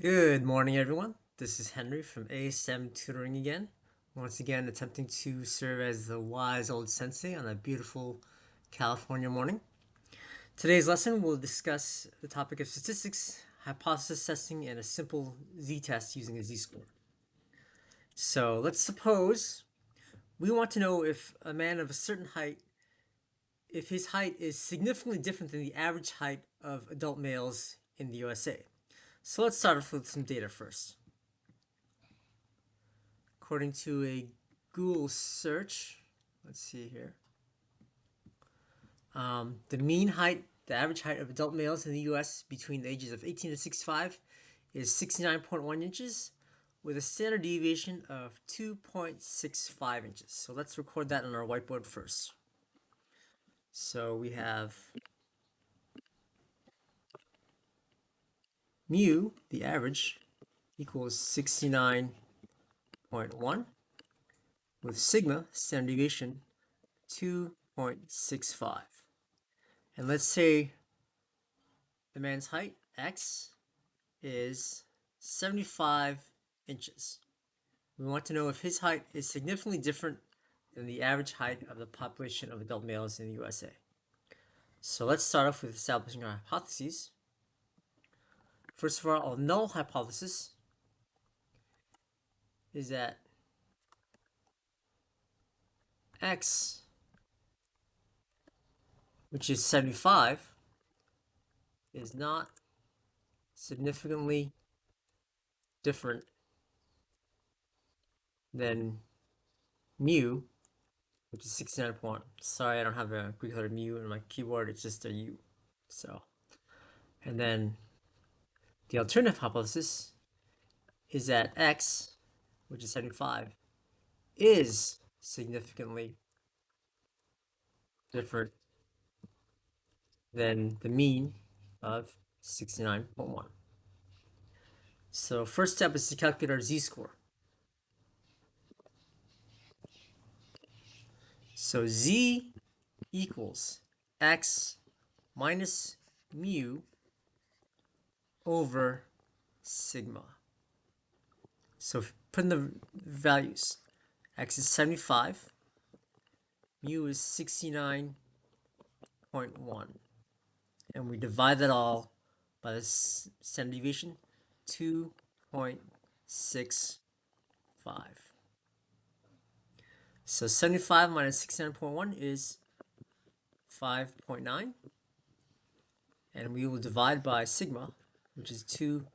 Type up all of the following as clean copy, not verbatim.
Good morning, everyone. This is Henry from ASM Tutoring again. Once again, attempting to serve as the wise old sensei on a beautiful California morning. Today's lesson will discuss the topic of statistics, hypothesis testing, and a simple z-test using a z-score. So let's suppose we want to know if a man of a certain height, if his height is significantly different than the average height of adult males in the USA. So let's start off with some data first. According to a Google search, let's see here. The mean height, the average height of adult males in the US between the ages of 18 to 65 is 69.1 inches with a standard deviation of 2.65 inches. So let's record that on our whiteboard first. So we have mu, the average, equals 69.1 with sigma, standard deviation, 2.65. And let's say the man's height, x, is 75 inches. We want to know if his height is significantly different than the average height of the population of adult males in the USA. So let's start off with establishing our hypotheses. First of all, a null hypothesis is that x, which is 75, is not significantly different than mu, which is 69.1. Sorry, I don't have a Greek letter mu in my keyboard, it's just a u. So, and then the alternative hypothesis is that x, which is 75, is significantly different than the mean of 69.1. So first step is to calculate our z-score. So z equals x minus mu over sigma. So put in the values. X is 75, mu is 69.1. And we divide that all by the standard deviation, 2.65. So 75 minus 69.1 is 5.9. And we will divide by sigma, which is 2.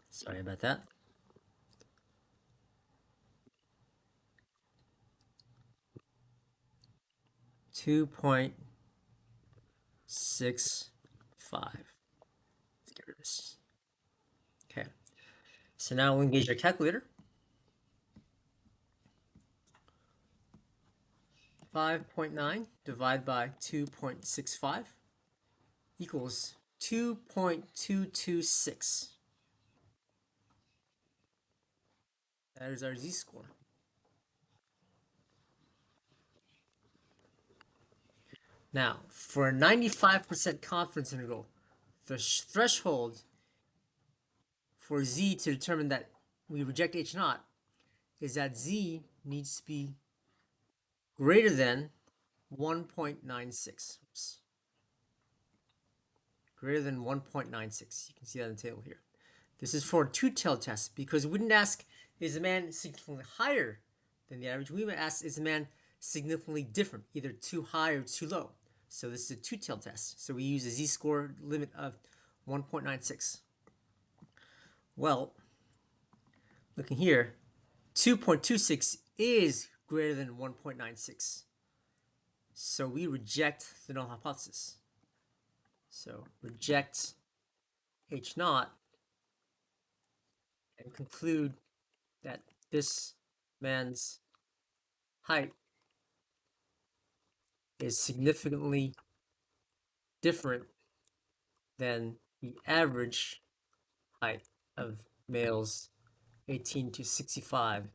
Sorry about that. 2.65. Let's get rid of this. Okay. So now we'll engage our calculator. 5.9 divided by 2.65 equals 2.226. That is our z-score. Now, for a 95% confidence interval, the threshold for z to determine that we reject h naught is that z needs to be greater than 1.96. Greater than 1.96. You can see that in the table here. This is for a two-tailed test because we didn't ask, is the man significantly higher than the average? We would ask, is the man significantly different, either too high or too low? So this is a two-tailed test. So we use a z-score limit of 1.96. Well, looking here, 2.26 is greater than 1.96. So we reject the null hypothesis. So reject h naught and conclude that this man's height is significantly different than the average height of males 18 to 65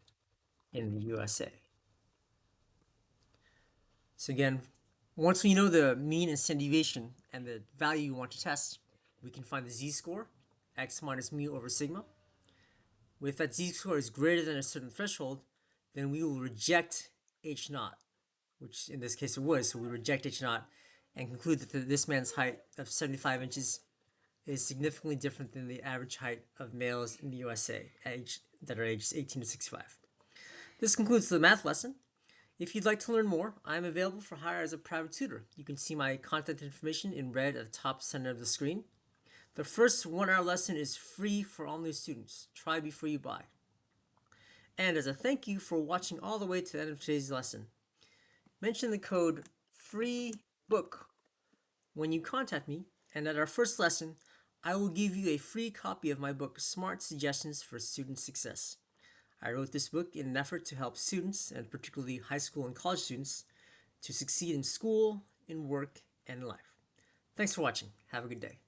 in the USA. So again, Once we know the mean and standard deviation and the value we want to test, we can find the z-score, x minus mu over sigma. If that z-score is greater than a certain threshold, then we will reject h naught, which in this case it was, so we reject h naught and conclude that this man's height of 75 inches is significantly different than the average height of males in the USA that are aged 18 to 65. This concludes the math lesson. If you'd like to learn more, I am available for hire as a private tutor. You can see my contact information in red at the top center of the screen. The first 1 hour lesson is free for all new students. Try before you buy. And as a thank you for watching all the way to the end of today's lesson, mention the code FREEBOOK when you contact me, and at our first lesson, I will give you a free copy of my book, Smart Suggestions for Student Success. I wrote this book in an effort to help students, and particularly high school and college students, to succeed in school, in work, and in life. Thanks for watching. Have a good day.